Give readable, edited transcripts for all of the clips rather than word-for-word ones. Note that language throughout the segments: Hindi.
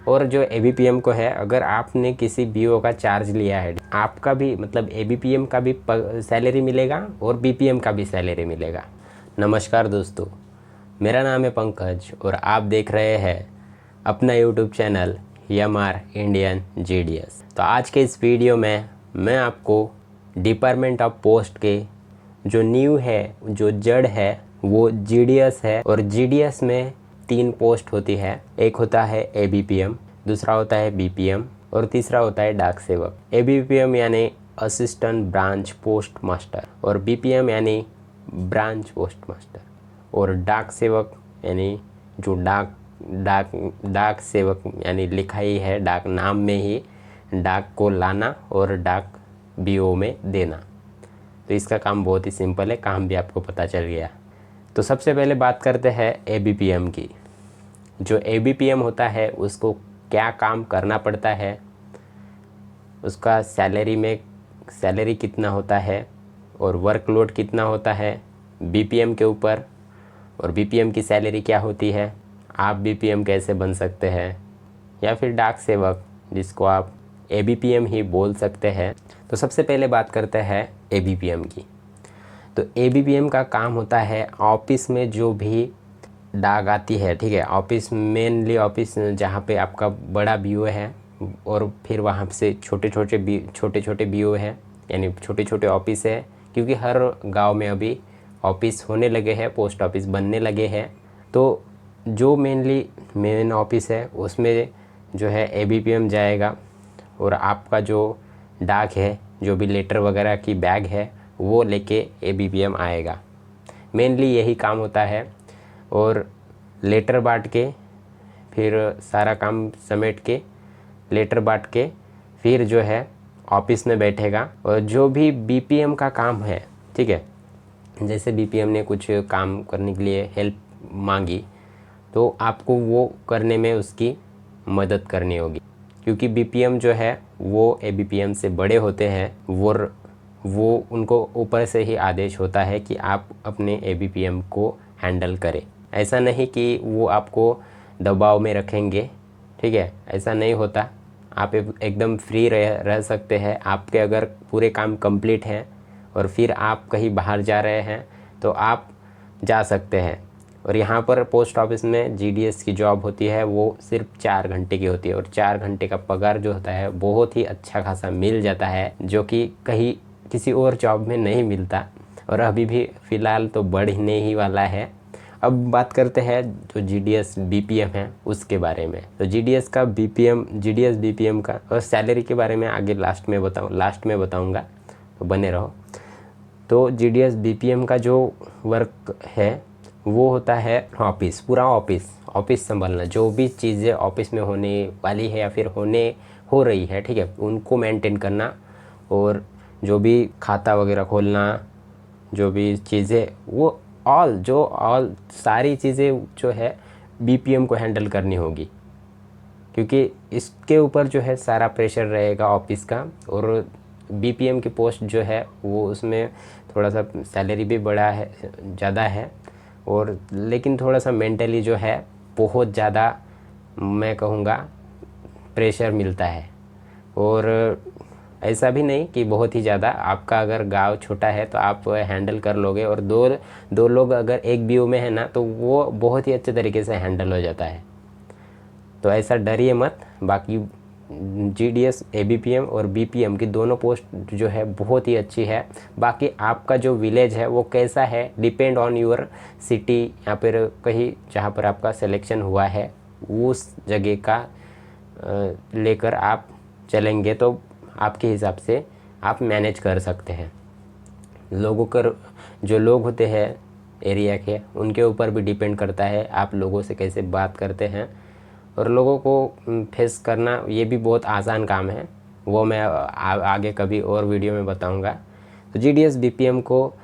और जो एबीपीएम को है, अगर आपने किसी बीओ का चार्ज लिया है, आपका भी मतलब एबीपीएम का भी सैलरी मिलेगा और बीपीएम का भी सैलरी मिलेगा। नमस्कार दोस्तों, मेरा नाम है पंकज और आप देख रहे हैं अपना YouTube channel MR Indian GDS. तो आज के इस वीडियो में मैं आपको डिपार्टमेंट ऑफ पोस्ट के जो न्यू है, जो जड़ है, वो जीडीएस है। और जीडीएस में 3 पोस्ट होती है। एक होता है एबीपीएम, दूसरा होता है बीपीएम और तीसरा होता है डाक सेवक। एबीपीएम यानी असिस्टेंट ब्रांच पोस्ट मास्टर और बीपीएम यानी ब्रांच पोस्ट मास्टर और डाक सेवक यानी जो डाक सेवक यानी लिखा ही है, डाक नाम में ही डाक को लाना और डाक बीओ में देना। तो इसका काम बहुत ही सिंपल है, काम भी आपको पता चल गया। तो सबसे पहले बात करते हैं एबीपीएम की। जो एबीपीएम होता है उसको क्या काम करना पड़ता है, उसका सैलरी कितना होता है और वर्कलोड कितना होता है बीपीएम के ऊपर, और बीपीएम की सैलरी क्या होती है, आप बीपीएम कैसे बन सकते हैं, या फिर डाक सेवक जिसको आप एबीपीएम ही बोल सकते हैं। तो सबसे पहले बात करते हैं एबीपीएम की। तो एबीपीएम का काम होता है ऑफिस में जो भी डाक आती है, ठीक है, ऑफिस मेनली ऑफिस जहाँ पे आपका बड़ा बीओ है और फिर वहाँ से छोटे छोटे बीओ है, यानी छोटे छोटे ऑफिस है, क्योंकि हर गांव में अभी ऑफिस होने लगे हैं, पोस्ट ऑफिस बनने लगे हैं। तो जो मेन ऑफिस है उसमें जो है एबीपीएम जाएगा और आपका जो डाक है, जो भी लेटर वगैरह की बैग है, वो लेके एबीपीएम आएगा। मेनली यही काम होता है। और लेटर बांट के फिर सारा काम समेट के लेटर बांट के फिर जो है ऑफिस में बैठेगा। और जो भी बीपीएम का काम है, ठीक है, जैसे बीपीएम ने कुछ काम करने के लिए हेल्प मांगी तो आपको वो करने में उसकी मदद करनी होगी, क्योंकि बीपीएम जो है वो एबीपीएम से बड़े होते हैं। वो उनको ऊपर से ही आदेश होता है कि आप अपने एबीपीएम को हैंडल करें। ऐसा नहीं कि वो आपको दबाव में रखेंगे, ठीक है, ऐसा नहीं होता। आप एकदम फ्री रह सकते हैं। आपके अगर पूरे काम कंप्लीट हैं और फिर आप कहीं बाहर जा रहे हैं तो आप जा सकते हैं। और यहाँ पर पोस्ट ऑफिस में जीडीएस की जॉब होती है, वो सिर्फ 4 घंटे की होती है और 4 घंटे का पगार जो होता है बहुत ही अच्छा खासा मिल जाता है, जो कि कहीं किसी और जॉब में नहीं मिलता। और अभी भी फ़िलहाल तो बढ़ने ही वाला है। अब बात करते हैं जो जीडीएस बीपीएम है उसके बारे में। तो जीडीएस बीपीएम का और सैलरी के बारे में आगे लास्ट में बताऊंगा, तो बने रहो। तो जीडीएस बीपीएम का जो वर्क है वो होता है पूरा ऑफिस संभालना। जो भी चीज़ें ऑफिस में होने वाली है या फिर हो रही है, ठीक है, उनको मेंटेन करना। और जो भी खाता वगैरह खोलना, जो भी चीज़ें, वो ऑल सारी चीज़ें जो है बीपीएम को हैंडल करनी होगी, क्योंकि इसके ऊपर जो है सारा प्रेशर रहेगा ऑफिस का। और बीपीएम की पोस्ट जो है वो उसमें थोड़ा सा सैलरी भी ज़्यादा है, और लेकिन थोड़ा सा मेंटली जो है बहुत ज़्यादा, मैं कहूँगा, प्रेशर मिलता है। और ऐसा भी नहीं कि बहुत ही ज़्यादा। आपका अगर गांव छोटा है तो आप हैंडल कर लोगे, और दो लोग अगर एक बीओ में है ना तो वो बहुत ही अच्छे तरीके से हैंडल हो जाता है। तो ऐसा डरिए मत। बाकी जीडीएस एबीपीएम और बीपीएम की दोनों पोस्ट जो है बहुत ही अच्छी है। बाकी आपका जो विलेज है वो कैसा है, डिपेंड ऑन योर सिटी, या फिर कहीं जहाँ पर आपका सिलेक्शन हुआ है उस जगह का लेकर आप चलेंगे तो आपके हिसाब से आप मैनेज कर सकते हैं। जो लोग होते हैं एरिया के, उनके ऊपर भी डिपेंड करता है आप लोगों से कैसे बात करते हैं। और लोगों को फेस करना ये भी बहुत आसान काम है, वो मैं आगे कभी और वीडियो में बताऊंगा। तो जीडीएस बीपीएम को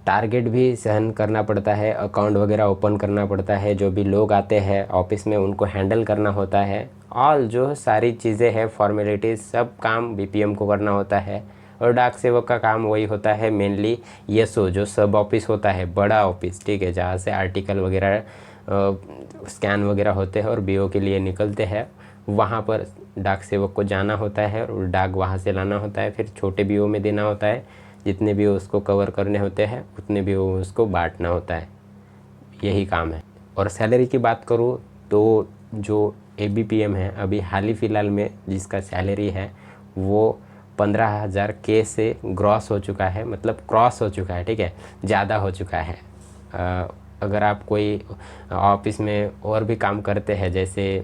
टारगेट भी सहन करना पड़ता है, अकाउंट वगैरह ओपन करना पड़ता है, जो भी लोग आते हैं ऑफिस में उनको हैंडल करना होता है। ऑल जो सारी चीज़ें हैं, फॉर्मेलिटीज़, सब काम बीपीएम को करना होता है। और डाक सेवक का काम वही होता है मेनली, जो सब ऑफिस होता है, बड़ा ऑफिस, ठीक है, जहाँ से आर्टिकल वगैरह स्कैन वगैरह होते हैं और बीओ के लिए निकलते हैं। वहाँ पर डाक सेवक को जाना होता है और डाक वहाँ से लाना होता है, फिर छोटे बीओ में देना होता है। जितने भी उसको कवर करने होते हैं उतने भी उसको बांटना होता है, यही काम है। और सैलरी की बात करूँ तो जो एबीपीएम है अभी हाल ही फ़िलहाल में जिसका सैलरी है वो 15,000 के से ग्रॉस हो चुका है, मतलब क्रॉस हो चुका है, ठीक है, ज़्यादा हो चुका है। अगर आप कोई ऑफिस में और भी काम करते हैं, जैसे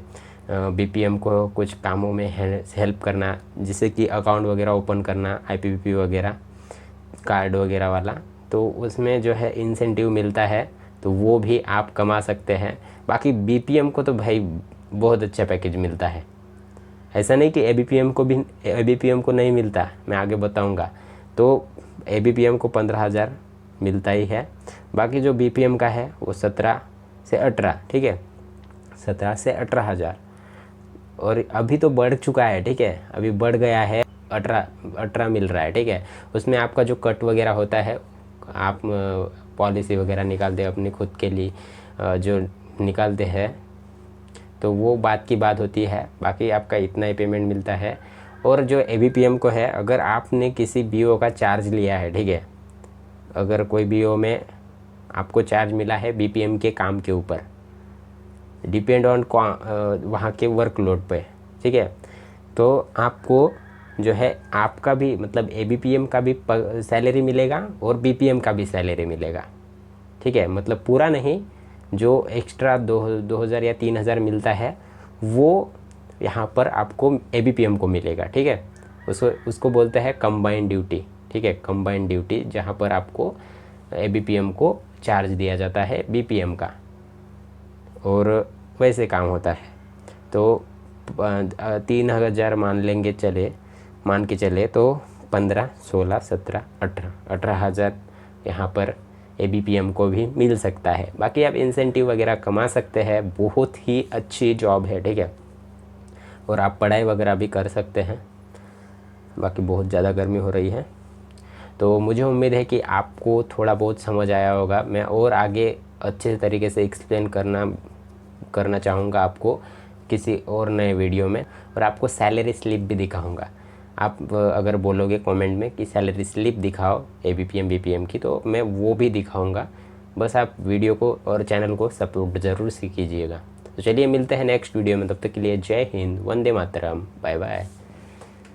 बीपीएम को कुछ कामों में हेल्प करना, जैसे कि अकाउंट वगैरह ओपन करना, आईपीपीबी वगैरह, कार्ड वगैरह वाला, तो उसमें जो है इंसेंटिव मिलता है, तो वो भी आप कमा सकते हैं। बाकी बीपीएम को तो भाई बहुत अच्छा पैकेज मिलता है, ऐसा नहीं कि एबीपीएम को नहीं मिलता, मैं आगे बताऊंगा। तो एबीपीएम को 15,000 मिलता ही है। बाकी जो बीपीएम का है वो 17 से 18, ठीक है, 17 से 18,000। और अभी तो बढ़ चुका है, ठीक है, अभी बढ़ गया है, 18 मिल रहा है, ठीक है। उसमें आपका जो कट वगैरह होता है, आप पॉलिसी वगैरह निकालते हैं अपनी खुद के लिए, जो निकालते हैं, तो वो बात की बात होती है। बाकी आपका इतना ही पेमेंट मिलता है। और जो एबीपीएम को है, अगर आपने किसी बीओ का चार्ज लिया है, ठीक है, अगर कोई बीओ में आपको चार्ज मिला है बीपीएम के काम के ऊपर, डिपेंड ऑन वहाँ के वर्कलोड पे, ठीक है, तो आपको जो है आपका भी मतलब एबीपीएम का भी सैलरी मिलेगा और बीपीएम का भी सैलरी मिलेगा, ठीक है। मतलब पूरा नहीं, जो एक्स्ट्रा 2,000 या 3,000 मिलता है वो यहाँ पर आपको एबीपीएम को मिलेगा, ठीक है। उसको बोलते हैं कंबाइंड ड्यूटी, ठीक है, कंबाइंड ड्यूटी, जहाँ पर आपको एबीपीएम को चार्ज दिया जाता है बीपीएम का, और वैसे काम होता है। तो 3,000 मान के चले तो 15, 16, 17, 18,000 यहाँ पर एबीपीएम को भी मिल सकता है। बाकी आप इंसेंटिव वगैरह कमा सकते हैं, बहुत ही अच्छी जॉब है, ठीक है। और आप पढ़ाई वगैरह भी कर सकते हैं। बाकी बहुत ज़्यादा गर्मी हो रही है, तो मुझे उम्मीद है कि आपको थोड़ा बहुत समझ आया होगा। मैं और आगे अच्छे तरीके से एक्सप्लेन करना चाहूँगा आपको किसी और नए वीडियो में, और आपको सैलरी स्लिप भी दिखाऊंगा। आप अगर बोलोगे कमेंट में कि सैलरी स्लिप दिखाओ एबीपीएम बीपीएम की, तो मैं वो भी दिखाऊंगा। बस आप वीडियो को और चैनल को सपोर्ट ज़रूर से कीजिएगा। तो चलिए मिलते हैं नेक्स्ट वीडियो में, तब तक के लिए जय हिंद, वंदे मातरम, बाय बाय।